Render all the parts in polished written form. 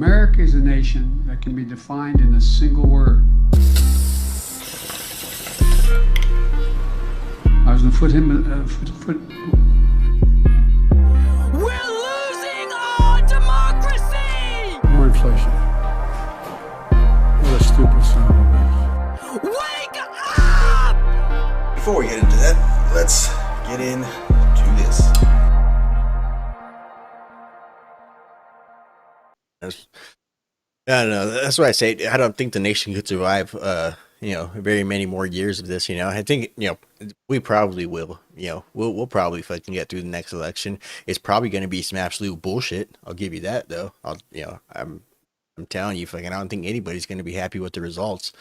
America is a nation that can be defined in a single word. I was going to put him. We're losing our democracy! More inflation. What a stupid son of a bitch. Wake up! Before we get into that, let's get into this. I don't know. That's what I say. I don't think the nation could survive, very many more years of this. I think, we probably will. We'll probably fucking get through the next election. It's probably going to be some absolute bullshit. I'll give you that, though. I'm telling you, fucking, I don't think anybody's going to be happy with the results.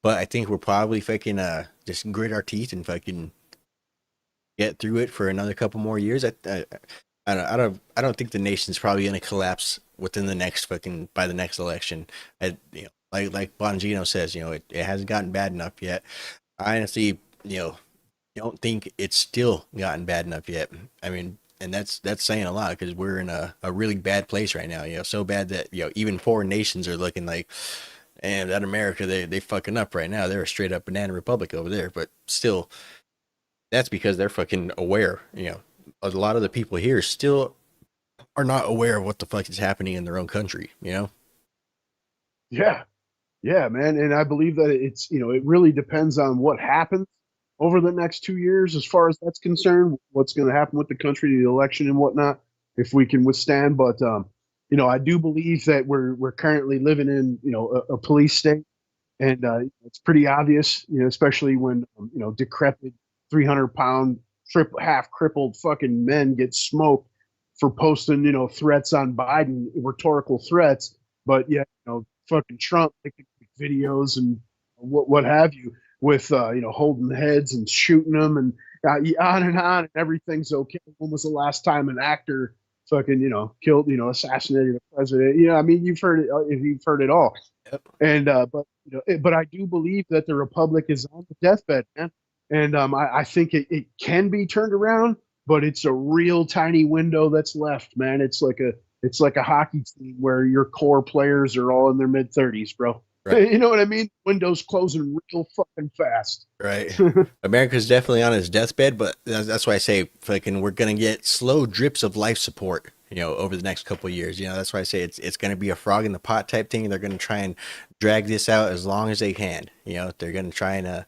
But I think we're probably fucking just grit our teeth and fucking get through it for another couple more years. I don't think the nation's probably going to collapse within the next by the next election. Like Bongino says, it hasn't gotten bad enough yet. I honestly, don't think it's still gotten bad enough yet. I mean, and that's saying a lot because we're in a really bad place right now. So bad that even foreign nations are looking like, and that America they fucking up right now. They're a straight up banana republic over there, but still, that's because they're fucking aware. A lot of the people here still are not aware of what the fuck is happening in their own country, Yeah, man. And I believe that it's, it really depends on what happens over the next 2 years as far as that's concerned, what's going to happen with the country, the election and whatnot, if we can withstand. But, I do believe that we're currently living in, a police state. And it's pretty obvious, especially when, decrepit 300-pound, half crippled fucking men get smoked for posting, threats on Biden, rhetorical threats. But yeah, fucking Trump making videos and what have you with, holding heads and shooting them and on and everything's okay. When was the last time an actor fucking, killed, assassinated a president? I mean, you've heard it all. Yep. And, but I do believe that the Republic is on the deathbed, man. And I think it can be turned around, but it's a real tiny window that's left, man. It's like a hockey team where your core players are all in their mid-30s, bro. Right. You know what I mean? Window's closing real fucking fast. Right. America's definitely on its deathbed, but that's why I say fucking we're gonna get slow drips of life support, over the next couple of years. That's why I say it's gonna be a frog in the pot type thing. They're gonna try and drag this out as long as they can. They're gonna try and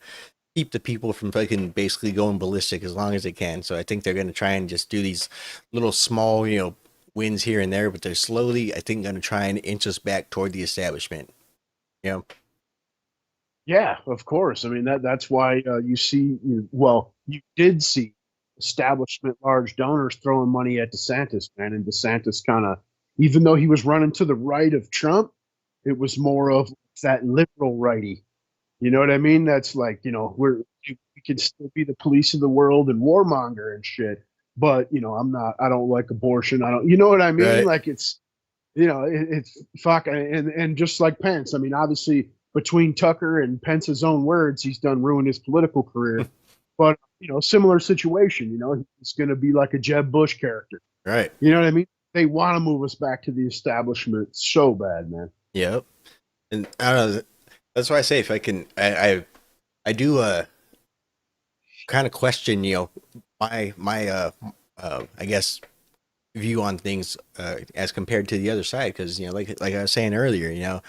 keep the people from fucking basically going ballistic as long as they can. So I think they're going to try and just do these little small, wins here and there, but they're slowly, I think, going to try and inch us back toward the establishment. Yeah, of course. I mean, that's why you did see establishment large donors throwing money at DeSantis, man. And DeSantis kind of, even though he was running to the right of Trump, it was more of that liberal righty. You know what I mean? That's like, we can still be the police of the world and warmonger and shit. But, I don't like abortion. You know what I mean? Right. Like it's fuck. And just like Pence, I mean, obviously between Tucker and Pence's own words, he's done ruined his political career. But, similar situation, he's going to be like a Jeb Bush character. Right. You know what I mean? They want to move us back to the establishment so bad, man. Yep. And I don't know. That's why I say if I can, I do kind of question, my I guess view on things as compared to the other side, because like I was saying earlier,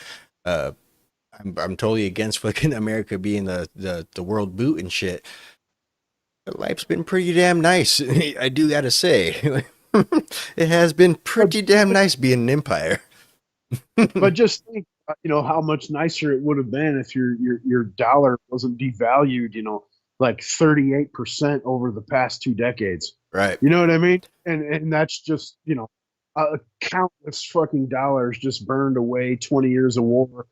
I'm totally against fucking America being the world boot and shit. But life's been pretty damn nice. I do gotta say, it has been pretty damn nice being an empire. But just think, how much nicer it would have been if your dollar wasn't devalued, like 38% over the past 2 decades. Right. You know what I mean? And that's just, countless fucking dollars just burned away, 20 years of war,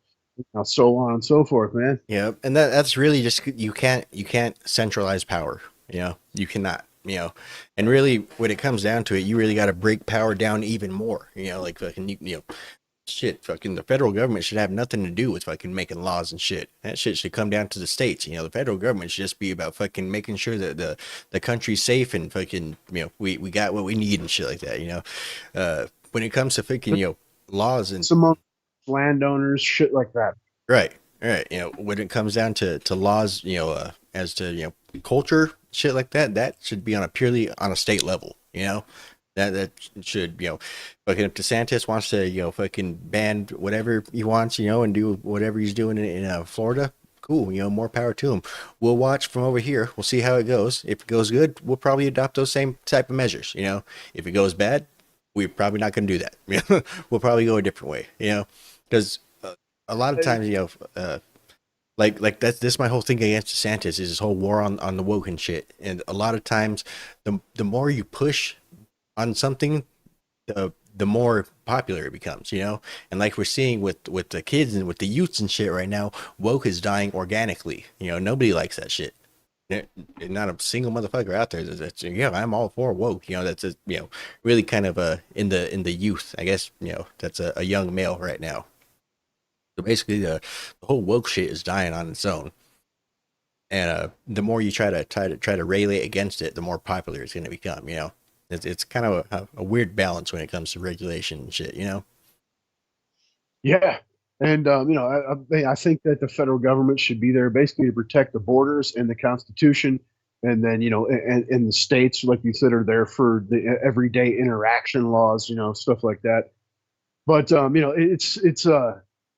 so on and so forth, man. Yeah. And that's really just, you can't centralize power. You cannot, and really when it comes down to it, you really got to break power down even more, like fucking, shit, fucking the federal government should have nothing to do with fucking making laws and shit. That shit should come down to the states. The federal government should just be about fucking making sure that the country's safe and fucking, we got what we need and shit like that. When it comes to fucking, laws and it's among landowners, shit like that. Right. Right. You know, when it comes down to laws, as to, culture, shit like that, that should be on a purely on a state level, that should, fucking if DeSantis wants to, fucking ban whatever he wants, and do whatever he's doing in Florida, cool, more power to him. We'll watch from over here. We'll see how it goes. If it goes good, we'll probably adopt those same type of measures, If it goes bad, we're probably not going to do that. We'll probably go a different way, because a lot of times, like that's this my whole thing against DeSantis is this whole war on the woke and shit. And a lot of times, the more you push on something, the more popular it becomes, And like we're seeing with the kids and with the youths and shit right now, woke is dying organically. Nobody likes that shit. Not a single motherfucker out there that's I'm all for woke. That's really kind of in the youth, I guess. That's a young male right now. So basically, the whole woke shit is dying on its own, and the more you try to rail against it, the more popular it's going to become. It's kind of a weird balance when it comes to regulation and shit. Yeah, and I think that the federal government should be there basically to protect the borders and the Constitution, and then and the states, like you said, are there for the everyday interaction laws, stuff like that. But it's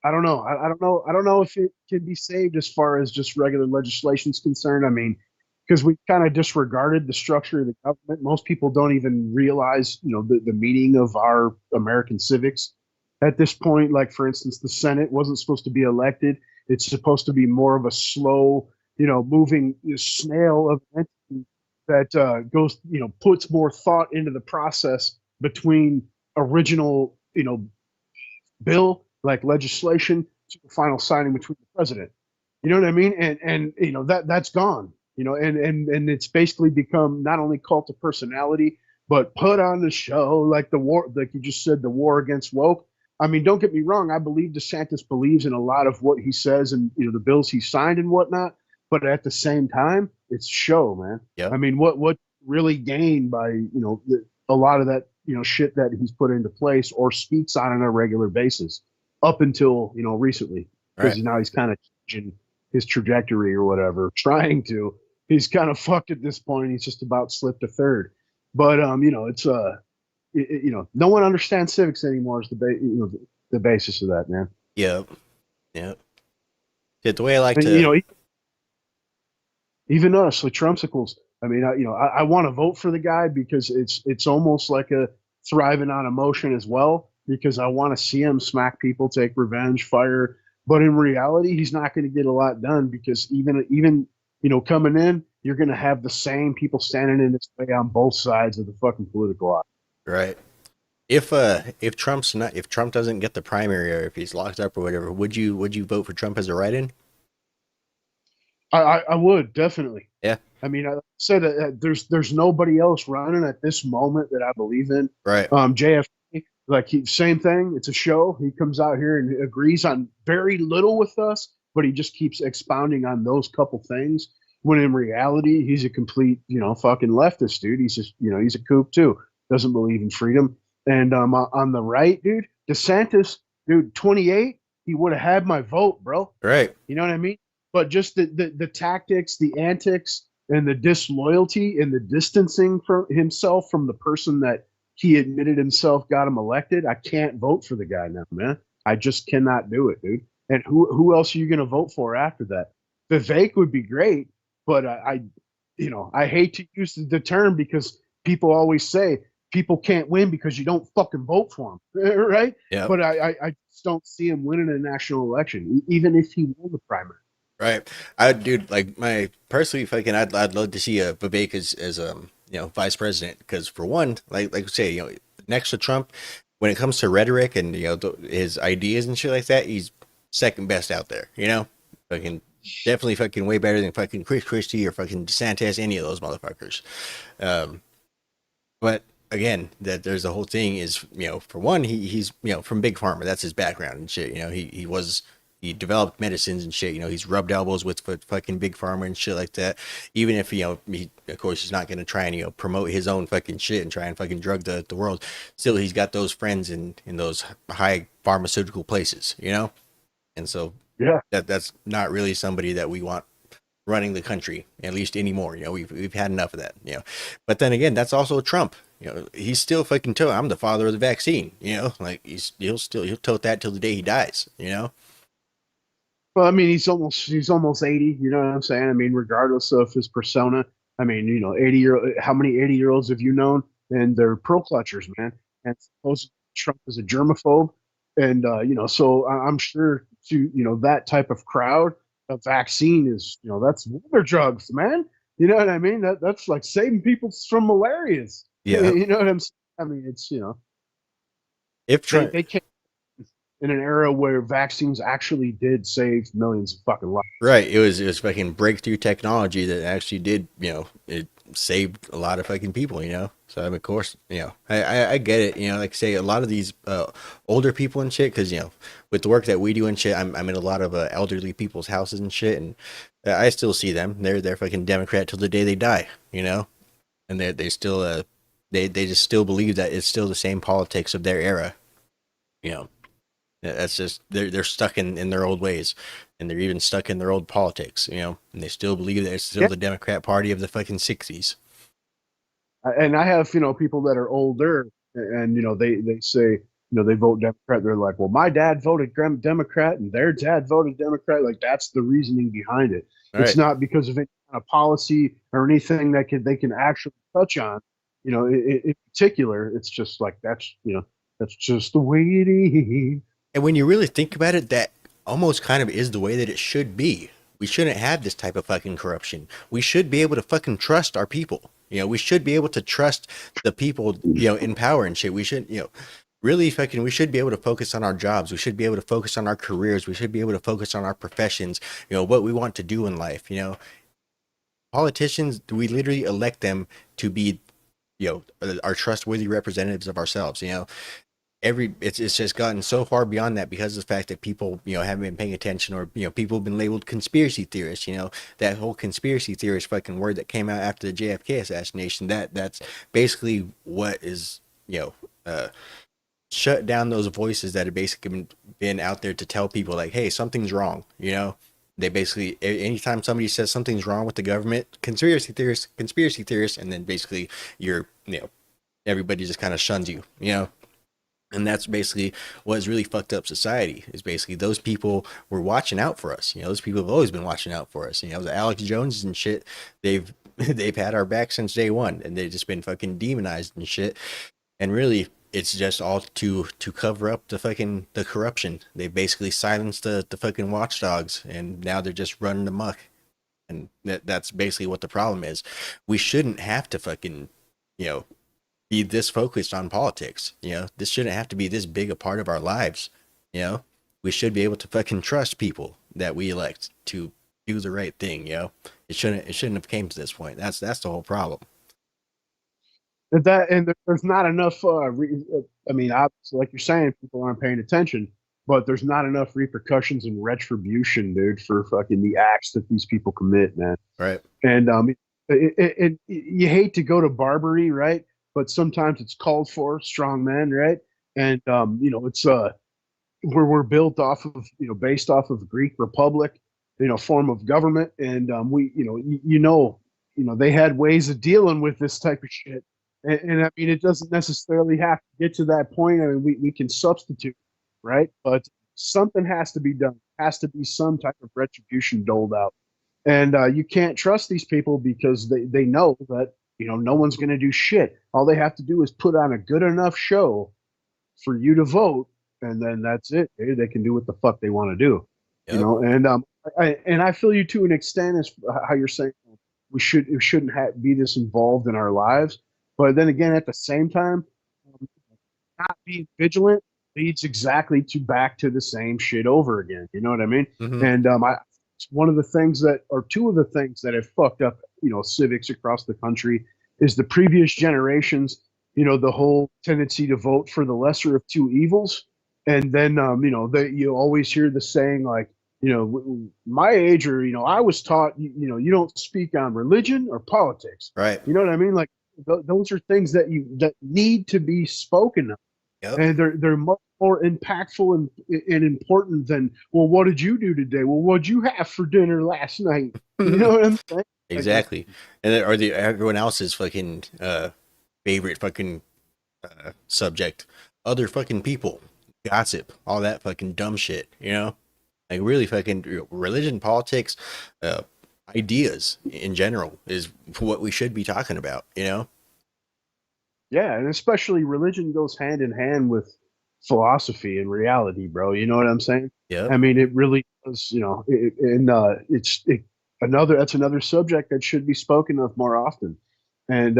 I don't know. I don't know if it can be saved as far as just regular legislation is concerned. I mean, because we kind of disregarded the structure of the government. Most people don't even realize, the meaning of our American civics at this point. Like, for instance, the Senate wasn't supposed to be elected. It's supposed to be more of a slow, moving snail of an entity that goes, puts more thought into the process between original, bill like legislation to the final signing between the president. You know what I mean? And that's gone. And it's basically become not only cult of personality, but put on the show like the war, like you just said, the war against woke. I mean, don't get me wrong. I believe DeSantis believes in a lot of what he says and the bills he signed and whatnot. But at the same time, it's show, man. Yep. I mean, what really gained by a lot of that shit that he's put into place or speaks on a regular basis up until recently, because now he's kind of changing his trajectory or whatever, trying to. He's kind of fucked at this point. He's just about slipped to third. But it's no one understands civics anymore. Is the basis of that, man. Yep. Yeah, the way I like and, to, even us, like Trumpsicles. I mean, I want to vote for the guy because it's almost like a thriving on emotion as well, because I want to see him smack people, take revenge, fire. But in reality, he's not going to get a lot done, because even coming in, you're going to have the same people standing in his way on both sides of the fucking political aisle. right. If Trump doesn't get the primary, or if he's locked up or whatever, would you vote for Trump as a write-in? I would definitely. Yeah. I mean, I said there's nobody else running at this moment that I believe in. Right. JFK, like same thing. It's a show. He comes out here and agrees on very little with us, but he just keeps expounding on those couple things. When in reality, he's a complete, fucking leftist, dude. He's just, he's a kook too. Doesn't believe in freedom. And on the right, dude, DeSantis, dude, 28, he would have had my vote, bro. Right. You know what I mean? But just the tactics, the antics, and the disloyalty and the distancing from himself from the person that he admitted himself got him elected. I can't vote for the guy now, man. I just cannot do it, dude. And who else are you going to vote for after that? Vivek would be great, but I hate to use the term, because people always say people can't win because you don't fucking vote for them, right? Yeah. But I just don't see him winning a national election, even if he won the primary. Right. Dude, like I'd love to see Vivek as vice president, because for one, like we say, next to Trump, when it comes to rhetoric and his ideas and shit like that, he's second best out there. Fucking definitely fucking way better than fucking Chris Christie or fucking DeSantis, any of those motherfuckers. But again, that there's the whole thing is, for one, he's from Big Pharma. That's his background and shit. He was he developed medicines and shit. He's rubbed elbows with fucking big pharma and shit like that. Even if he, of course, he's not gonna try and promote his own fucking shit and try and fucking drug the world. Still, he's got those friends in those high pharmaceutical places. And so Yeah. that's not really somebody that we want running the country, at least anymore. We've had enough of that. But then again, that's also Trump. He's still fucking I'm the father of the vaccine. Like he'll tote that till the day he dies. Well, I mean, he's almost 80. You know what I'm saying? I mean, regardless of his persona. I mean, how many 80-year-olds have you known? And they're pearl clutchers, man. And suppose Trump is a germaphobe, and so I'm sure to that type of crowd, a vaccine is that's wonder drugs, man. You know what I mean? That's like saving people from malarias. Yeah. You know what I'm saying? I mean, it's if Trump, they can't in an era where vaccines actually did save millions of fucking lives. right, it was fucking breakthrough technology that actually did, it saved a lot of fucking people. So I mean, of course, I get it. Like I say, a lot of these older people and shit, because with the work that we do and shit, I'm in a lot of elderly people's houses and shit, and I still see them. They're fucking Democrat till the day they die. And they still they just still believe that it's still the same politics of their era. That's just they're stuck in their old ways, and they're even stuck in their old politics, and they still believe that it's still the Democrat Party of the fucking 60s. And I have people that are older, and they say they vote Democrat. They're like, well, my dad voted Democrat, and their dad voted Democrat. Like that's the reasoning behind it. All it's right. not because of any kind of policy or anything that they can actually touch on. In particular, it's just like that's just the way it is. And when you really think about it, that almost kind of is the way that it should be. We shouldn't have this type of fucking corruption. We should be able to fucking trust our people. We should be able to trust the people, in power and shit. We should, really fucking, we should be able to focus on our jobs. We should be able to focus on our careers. We should be able to focus on our professions, what we want to do in life. Politicians, we literally elect them to be, our trustworthy representatives of ourselves, it's just gotten so far beyond that because of the fact that people haven't been paying attention, or people have been labeled conspiracy theorists. That whole conspiracy theorist fucking word that came out after the JFK assassination, that's basically what is shut down those voices that have basically been out there to tell people like, hey, something's wrong. They basically, anytime somebody says something's wrong with the government, conspiracy theorists, and then basically everybody just kind of shuns you. And that's basically what has really fucked up society, is basically those people were watching out for us. Those people have always been watching out for us. The Alex Joneses and shit, they've had our back since day one, and they've just been fucking demonized and shit. And really, it's just all to cover up the corruption. They basically silenced the fucking watchdogs, and now they're just running amok. And that's basically what the problem is. We shouldn't have to fucking, be this focused on politics. This shouldn't have to be this big a part of our lives. We should be able to fucking trust people that we elect to do the right thing. It shouldn't have came to this point. That's the whole problem. And there's not enough. I mean, obviously, like you're saying, people aren't paying attention, but there's not enough repercussions and retribution, dude, for fucking the acts that these people commit, man. Right. And you hate to go to Barbary, right? But sometimes it's called for, strong men, right? And it's we're built off of based off of Greek Republic, form of government, and we they had ways of dealing with this type of shit. And I mean, it doesn't necessarily have to get to that point. I mean, we can substitute, right? But something has to be done. Has to be some type of retribution doled out. And you can't trust these people because they know that no one's going to do shit. All they have to do is put on a good enough show for you to vote, and then that's it. They can do what the fuck they want to do. Yep. And I feel you to an extent as how you're saying we shouldn't be this involved in our lives. But then again, at the same time, not being vigilant leads exactly back to the same shit over again. You know what I mean? Mm-hmm. And one of the things two of the things that have fucked up, civics across the country is the previous generations, the whole tendency to vote for the lesser of two evils. and then you always hear the saying like, my age, or I was taught, you don't speak on religion or politics. Right. You know what I mean? Like those are things that need to be spoken of, Yep. and they're much more impactful and important than, well, what did you do today? Well, what'd you have for dinner last night? You know what I'm saying? Exactly. And then, or everyone else's fucking favorite fucking subject, other fucking people, gossip, all that fucking dumb shit, you know? Like really fucking religion, politics, uh, ideas in general is what we should be talking about, you know? Yeah, and especially religion goes hand in hand with philosophy and reality, bro. You know what I'm saying? Yep. I mean, it really does. And that's another subject that should be spoken of more often. And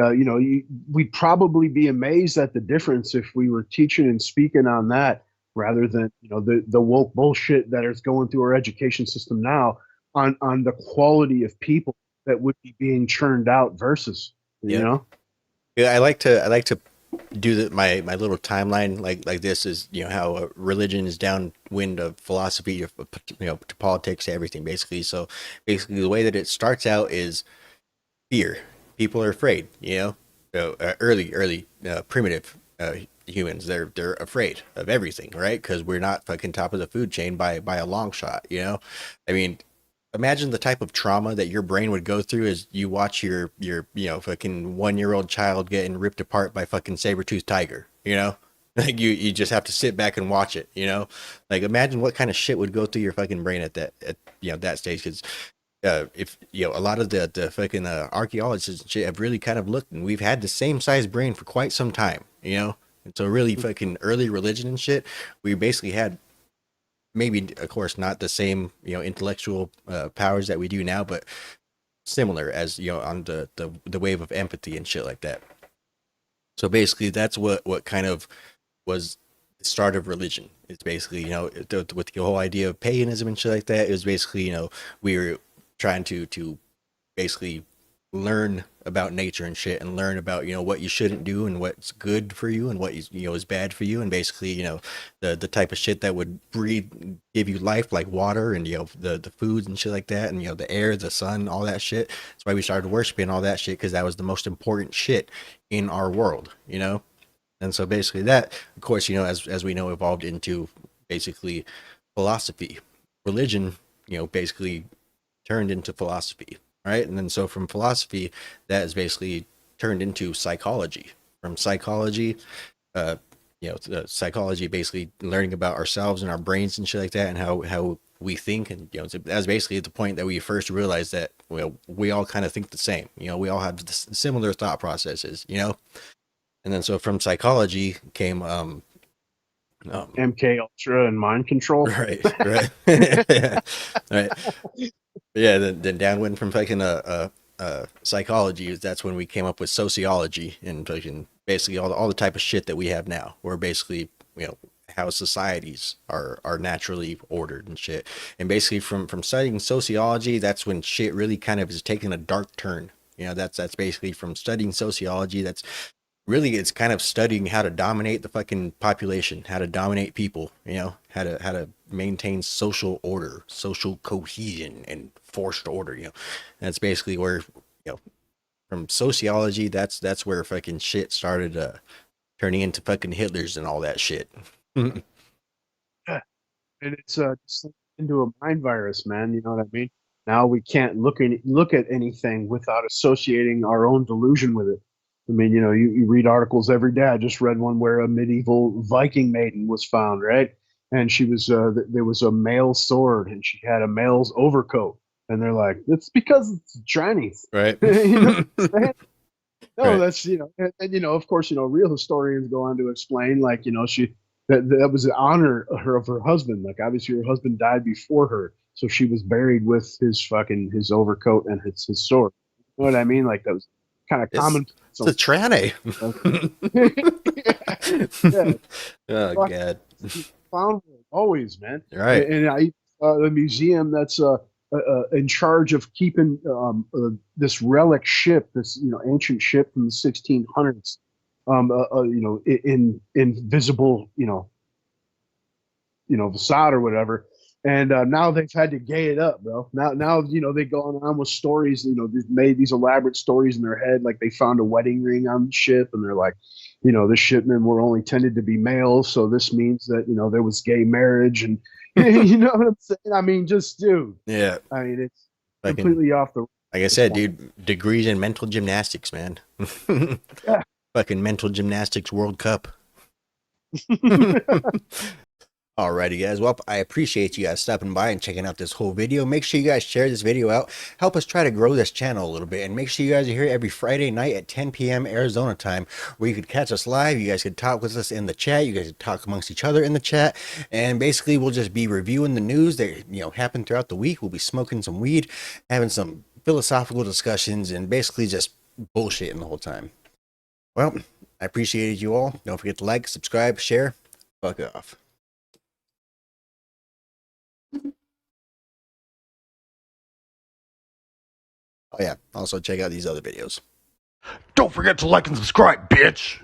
we'd probably be amazed at the difference if we were teaching and speaking on that rather than the woke bullshit that is going through our education system now on the quality of people that would be being churned out versus you Yep. know. Yeah, I like to do my little timeline like this is how religion is downwind of philosophy of to politics to everything basically. So basically the way that it starts out is fear. People are afraid, so early primitive humans, they're afraid of everything, right? Because we're not fucking top of the food chain by a long shot. I mean, imagine the type of trauma that your brain would go through as you watch your fucking 1 year old child getting ripped apart by fucking saber-toothed tiger. Like you just have to sit back and watch it. Like imagine what kind of shit would go through your fucking brain at that stage. Because if a lot of the fucking archaeologists and shit have really kind of looked, and we've had the same size brain for quite some time. And so really fucking early religion and shit, we basically had maybe, of course, not the same intellectual powers that we do now, but similar as on the wave of empathy and shit like that. So basically that's what kind of was the start of religion. It's basically with the whole idea of paganism and shit like that. It was basically we were trying to basically learn about nature and shit, and learn about what you shouldn't do and what's good for you and what is bad for you, and basically the type of shit that would give you life, like water and the foods and shit like that, and the air, the sun, all that shit. That's why we started worshiping all that shit, because that was the most important shit in our world. And so basically that, of course, as we know, evolved into basically philosophy. Religion basically turned into philosophy, right? And then so from philosophy, that is basically turned into psychology. From psychology, psychology basically learning about ourselves and our brains and shit like that, and how we think. And that's basically the point that we first realized that we all kind of think the same. We all have similar thought processes. And then so from psychology came MK Ultra and mind control. right. Right. Yeah, then downwind from fucking psychology, that's when we came up with sociology, and fucking basically all the type of shit that we have now. Where basically how societies are naturally ordered and shit. And basically from studying sociology, that's when shit really kind of is taking a dark turn. That's basically from studying sociology. That's really, it's kind of studying how to dominate the fucking population, how to dominate people, how to maintain social order, social cohesion, and forced order. That's basically where from sociology, that's where fucking shit started turning into fucking Hitlers and all that shit. Yeah. And it's just into a mind virus, man. You know what I mean? Now we can't look at anything without associating our own delusion with it. I mean, you read articles every day. I just read one where a medieval Viking maiden was found, right? And she was there was a male sword, and she had a male's overcoat. And they're like, it's because it's Chinese, Right. you know what I'm saying? No, Right. that's and of course, real historians go on to explain, like, she that was an honor of her husband. Like, obviously, her husband died before her, so she was buried with his overcoat and his sword. You know what I mean? Like, that was kind of It's common. it's a tranny. Yeah, Oh fuck, god. found always, man. Right. And I the museum that's in charge of keeping this relic ship, this ancient ship from the 1600s, in invisible facade or whatever. And now they've had to gay it up, bro. Now they've gone on with stories. They've made these elaborate stories in their head, like they found a wedding ring on the ship, and they're like, the shipmen were only tended to be males, so this means that there was gay marriage, and you know what I'm saying? I mean, just dude. Yeah. I mean, it's Like completely off the. Like I said, dude, degrees in mental gymnastics, man. Yeah. Fucking mental gymnastics World Cup. Alrighty, guys. Well, I appreciate you guys stopping by and checking out this whole video. Make sure you guys share this video out. Help us try to grow this channel a little bit. And make sure you guys are here every Friday night at 10 p.m. Arizona time, where you could catch us live. You guys could talk with us in the chat. You guys could talk amongst each other in the chat. And basically, we'll just be reviewing the news that happened throughout the week. We'll be smoking some weed, having some philosophical discussions, and basically just bullshitting the whole time. Well, I appreciated you all. Don't forget to like, subscribe, share. Fuck off. Oh yeah, also check out these other videos. Don't forget to like and subscribe, bitch!